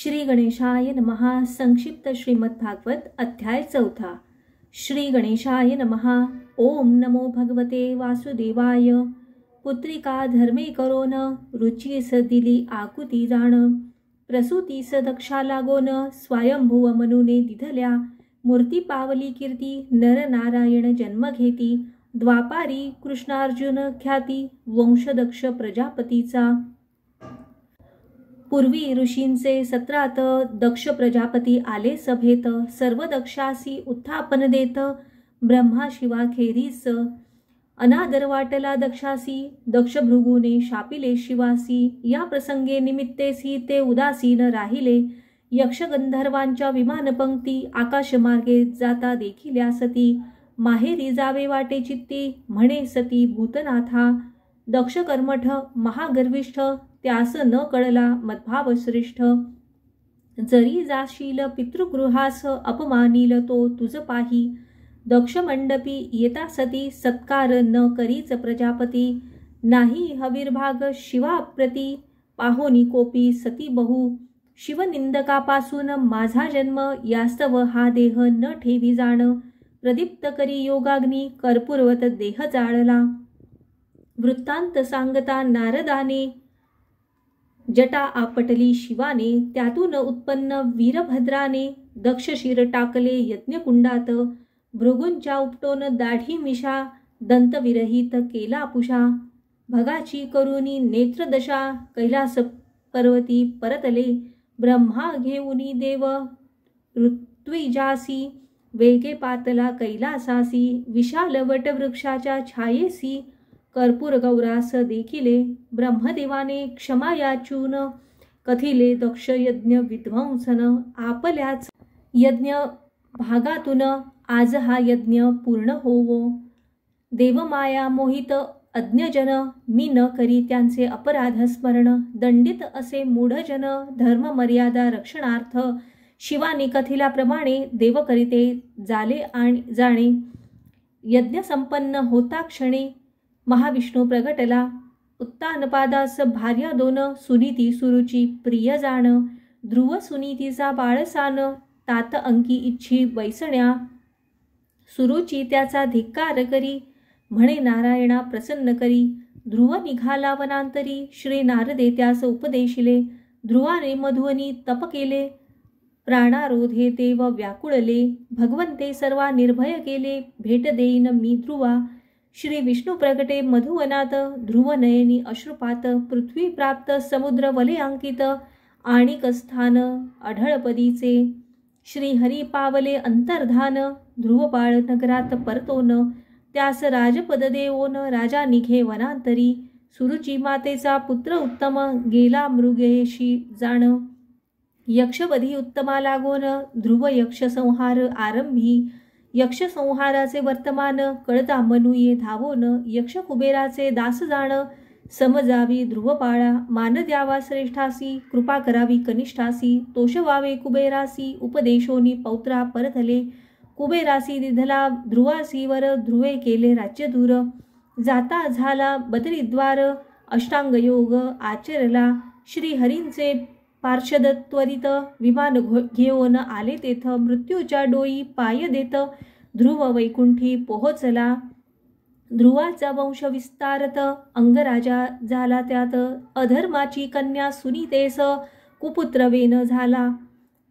श्री गणेशाय नमः. संक्षिप्त श्रीमद्भागवत अध्याय 4. श्री गणेशाय नमः. ओम नमो भगवते वासुदेवाय. पुत्रिका धर्मे करोन, रुचीस दिली आकुती जाण. प्रसूतीस दक्षा लागोन, स्वयंभुव मनुने दिधल्या. मूर्ती पावली कीर्ती, नर नारायण जन्म घेती. द्वापारी कृष्णार्जुन ख्याती, वंश दक्ष प्रजापतीचा. पूर्वी ऋषींचे सत्रात दक्ष प्रजापती आले सभेत. सर्व दक्षासी उत्थापन देत, ब्रह्मा शिवा खेरीस. अनादर वाटला दक्षासी, दक्ष भृगूने शापिले शिवासी. या प्रसंगे निमित्तेसी ते उदासीन राहिले. यक्ष गंधर्वांच्या विमानपंक्ती आकाशमार्गे जाता देखिल्या सती. माहेरी जावे वाटे चित्ती, म्हणे सती भूतनाथा. दक्ष कर्मठ महागर्विष्ठ, त्यास न कळला मद्भाव श्रेष्ठ. जरी जाशील पितृगृहास, अपमानील तो तुझ पाही. दक्ष मंडपी येता सती, सत्कार न करीच प्रजापती. नाही हविर्भाग शिवाप्रती, पाहोनी कोपी सती बहु. शिवनिंदकापासून माझा जन्म, यास्तव हा देह न ठेवी जाण. प्रदीप्त करी योगाग्नी, कर्पूरवत देह जाळला. वृत्तांत सांगता नारदाने, जटा आपटली शिवाने. त्यातून उत्पन्न वीरभद्राने, दक्ष शिर टाकले यज्ञकुंडात. भृगूंच्या उपटोन दाढी मिशा, दंतविरहित केला पुषा. भगाची करुणी नेत्रदशा, कैलास पर्वती परतले. ब्रह्मा घेऊनी देव ऋत्विजासी, वेगे पातला कैलासासी. विशाल वटवृक्षाच्या छायेसी, कर्पूर गौरास देखिले. ब्रह्मदेवाने क्षमा याचून, कथिले दक्ष यज्ञ विध्वंसन. आपल्याच यज्ञ भागातून आज हा यज्ञ पूर्ण होवो. देवमाया मोहित अज्ञजन, मी न करी त्यांचे अपराध स्मरण. दंडित असे मूढजन, धर्म मर्यादा रक्षणार्थ. शिवाने कथिल्याप्रमाणे देव करीते जाले आणि जाणे. यज्ञ संपन्न होता क्षणी, महाविष्णू प्रगटला. उत्तानपादास भार्या दोन, सुनीती सुरुची प्रिय जाण. ध्रुव सुनीतीचा बाळसान, तात अंकी इच्छी वैसण्या. सुरुची त्याचा धिक्कार करी, म्हणे नारायणा प्रसन्न करी. ध्रुव निघाला वनांतरी, श्री नारदे त्यास उपदेशिले. ध्रुवाने मधुवनी तप केले, प्राणारोधे देव व्याकुळले. भगवंते सर्वा निर्भय केले, भेट देईन मी ध्रुवा. श्री विष्णू प्रगटे मधुवनात, ध्रुवनयनी अश्रुपात. पृथ्वी प्राप्त समुद्र वले अंकित, आणिक स्थान अढळपदीचे. श्री हरी पावले अंतर्धान, ध्रुवबाळ नगरात परतोन. त्यास राजपद देवोन, राजा निघे वनांतरी. सुरुची मातेचा पुत्र उत्तम, गेला मृगेशी जाण. यक्षवधी उत्तमा लागोन, ध्रुव यक्ष संहार आरंभी. यक्ष संहाराचे वर्तमान, कळता मनुये धावोन. यक्ष कुबेराचे दास जाण, समजावी ध्रुवबाळा. मान द्यावा श्रेष्ठासी, कृपा करावी कनिष्ठासी. तोषवावे कुबेरासी, उपदेशोनी पौत्रा परतले. कुबेरासी दिधला ध्रुवासीवर, ध्रुवे केले राज्य दूर. जाता झाला बदरीद्वार, अष्टांग योग आचरला. श्री हरींचे पार्षद त्वरित, विमान घेऊन आले तेथ. मृत्यूच्या डोई पाय देत, ध्रुव वैकुंठी पोहोचला. ध्रुवाचा वंश विस्तारत, अंगराजा झाला त्यात. अधर्माची कन्या सुनीतेस, कुपुत्र वेन झाला.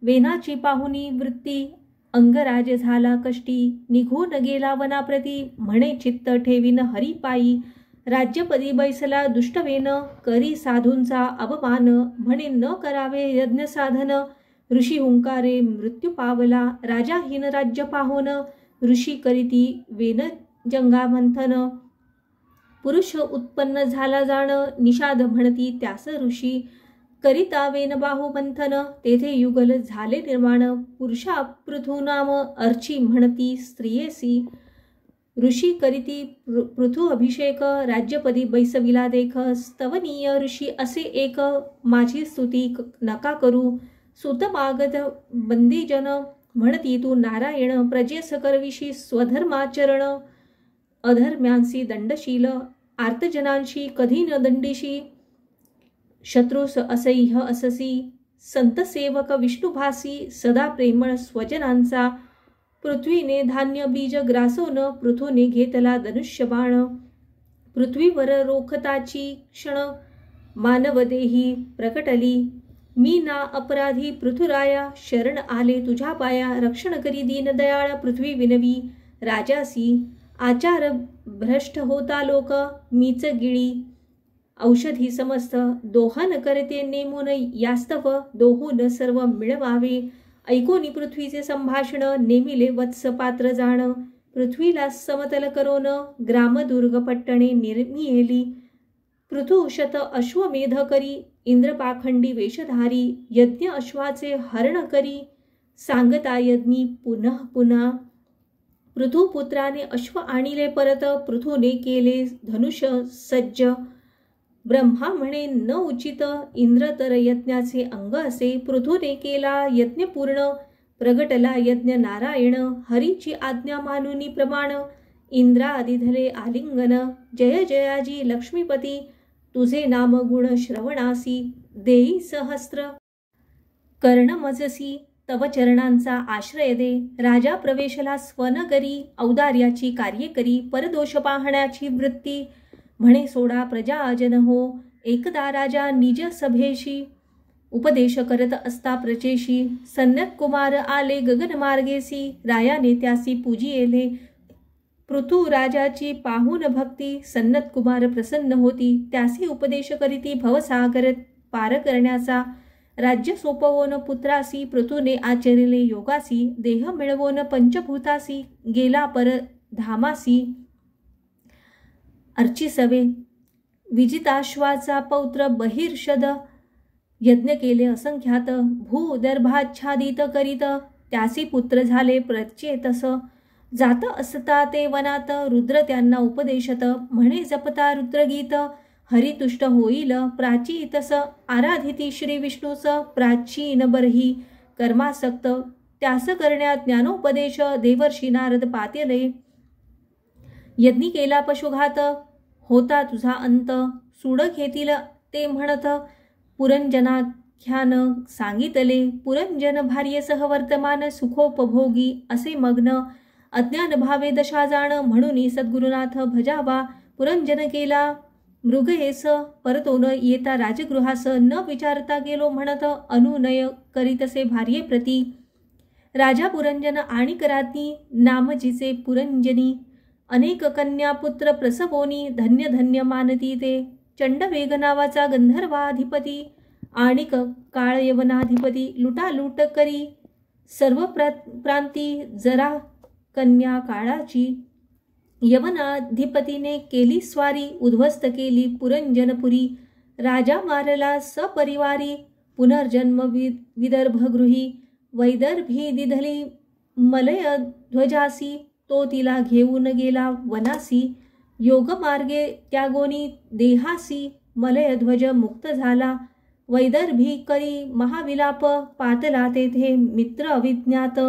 वेनाची पाहुनी वृत्ती, अंगराज झाला कष्टी. निघून गेला वनाप्रती, म्हणे चित्त ठेवीन हरिपायी. राज्यपदी बैसला दुष्टवेन, करी साधूंचा अपमान. म्हणे न करावे यज्ञ साधन, ऋषी हुंकारे मृत्यू पावला. राजाहीन राज्य पाहोन, ऋषी करीती वेन जंगा मंथन. पुरुष उत्पन्न झाला जाण, निषाद म्हणती त्यास ऋषी. करिता वेन बाहू मंथन, तेथे युगल झाले निर्माण. पुरुषा पृथु नाम, अर्ची म्हणती स्त्रियेसी. ऋषी करीती पृथु अभिषेक, राज्यपदी बैसविला देख. स्तवनीय ऋषी असे एक, माझी स्तुती नका करू. सुत मागत बंदीजन, म्हणती तू नारायण. प्रजेस करविशी स्वधर्माचरण, अधर्म्यांशी दंडशील. आर्तजनांशी कधी न दंडिशी, शत्रुस असह्य अससी. संत सेवक विष्णुभासी सदा प्रेमळ स्वजनांचा पृथ्वीने धान्य बीज ग्रासोन पृथूने घेतला धनुष्यबाण पृथ्वीवर रोखताची क्षण मानवदेही प्रकटली मी ना अपराधी पृथुराया शरण आले तुझ्या पाया रक्षण करी दीनदयाळ पृथ्वी विनवी राजासी आचार भ्रष्ट होता लोक मीच गिळी औषधी समस्त दोहन करते नेमून यास्तव दोहून सर्व मिळवावे ऐकोनी पृथ्वीचे संभाषण नेमिले वत्स पात्र जाण पृथ्वीला समतल करोन ग्रामदुर्ग पट्टणे निर्मियेली पृथुशत अश्वमेध करी इंद्रपाखंडी वेशधारी यज्ञ अश्वाचे हरण करी सांगता यज्ञी पुनः पुन्हा पृथुपुत्राने अश्व आणिले परत पृथूने केले धनुष सज्ज ब्रह्मा म्हणे न उचित इंद्र तर यज्ञाचे अंग असे पृथूने केला यज्ञ पूर्ण प्रगटला यज्ञ नारायण हरीची आज्ञा मानुनी प्रमाण इंद्रा आदिधले आलिंगन जय जयाजी लक्ष्मीपती तुझे नाम गुण श्रवणासी देई सहस्त्र कर्णमजसी तव चरणांचा आश्रय दे राजा प्रवेशला स्वनगरी औदार्याची कार्ये करी परदोष पाहण्याची वृत्ती म्हणे सोडा प्रजाजन हो एकदा राजा निज सभेशी उपदेश करत असता प्रचेशी सन्नत कुमार आले गगन मार्गेसी रायाने त्यासी पूजिले पृथु राजाची पाहून भक्ती सन्नत कुमार प्रसन्न होती त्यासी उपदेश करीती भवसागर पार करण्याचा राज्य सोपवोन पुत्रासी पृथूने आचरिले योगासी देह मिळवोन पंचभूतासी गेला पर धामासी अर्चिसवे विजिताश्वाचा पौत्र बहिर्षद यज्ञ केले असंख्यात भूदर्भाच्छादित करीत त्यासी पुत्र झाले प्रचेतस जात असता ते वनात रुद्र त्यांना उपदेशत म्हणे जपता रुद्रगीत हरितुष्ट होईल प्राचीतस आराधिती श्री विष्णूस प्राचीन बरही कर्मासक्त त्यास करण्यात ज्ञानोपदेश देवर्षी नारद पातेले यज्ञी केला पशुघात होता तुझा अंत सूड घेतील ते म्हणत पुरंजनाख्यान सांगितले पुरंजन भार्येसह वर्तमान सुखोपभोगी असे मग्न अज्ञान भावे दशा जाण म्हणून सद्गुरुनाथ भजावा पुरंजन केला मृगयेस परतोन येता राजगृहास न विचारता गेलो म्हणत अनुनय करीतसे भार्ये प्रती राजा पुरंजन आणि कराती नामजीचे पुरंजनी अनेक कन्या पुत्र प्रसवोनी धन्य धन्य मानती ते चंडवेग नावाचा गंधर्वाधिपती आणि काळ यवनाधिपती लुटालूट करी सर्व प्रांती जरा कन्या काळाची यवनाधिपतीने केली स्वारी उद्ध्वस्त केली पुरंजनपुरी राजा मारला सपरिवारी पुनर्जन्म विदर्भगृही वैदर्भी दिधली मलय ध्वजासी तो तिला घेऊन गेला वनासी योगमार्गे त्यागोनी देहासी मलयध्वज मुक्त झाला वैदर्भी करी महाविलाप पातला तेथे मित्र अविज्ञात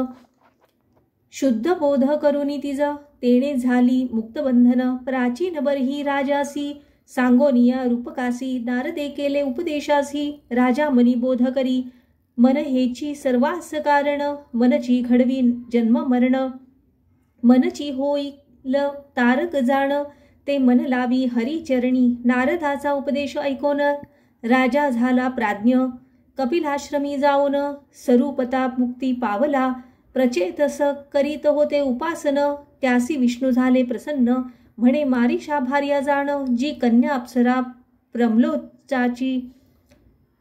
शुद्ध बोध करुनी तिज तेणे झाली मुक्तबंधन प्राचीन बरही राजासी सांगोनिया रूपकासी नारदे केले उपदेशासी राजा मनी बोध करी मन हेची सर्वास कारण मनची घडवी जन्म मरण मनची होईल तारक जाण ते मन लावी हरिचरणी नारदाचा उपदेश ऐकून राजा झाला प्राज्ञ कपिलाश्रमी जाऊन स्वरूपता मुक्ती पावला प्रचेतस करीत होते उपासन त्यासी विष्णू झाले प्रसन्न म्हणे मारिषा भार्या जाण जी कन्या अप्सरा प्रम्लोचाची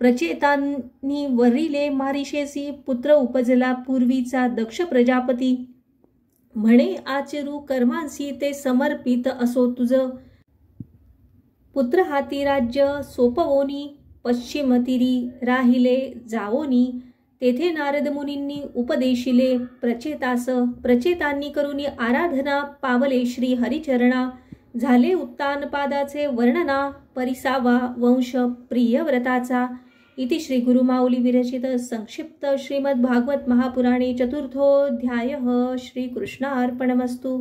प्रचेतांनी वरिले मारिशेसी पुत्र उपजला पूर्वीचा दक्ष प्रजापती म्हणे आचरू कर्मांसी ते समर्पित असो तुझ पुत्र हाती राज्य सोपवोनी पश्चिम तिरी राहिले जावोनी तेथे नारद मुनींनी उपदेशिले प्रचेतास प्रचेतांनी करुनी आराधना पावले श्री हरिचरणा झाले उत्तानपादाचे वर्णना परिसावा वंश प्रियव्रताचा इति श्री गुरुमाऊली विरचित संक्षिप्त श्रीमद् भागवत महापुराणे चतुर्थोऽध्यायः श्रीकृष्णार्पणमस्तु।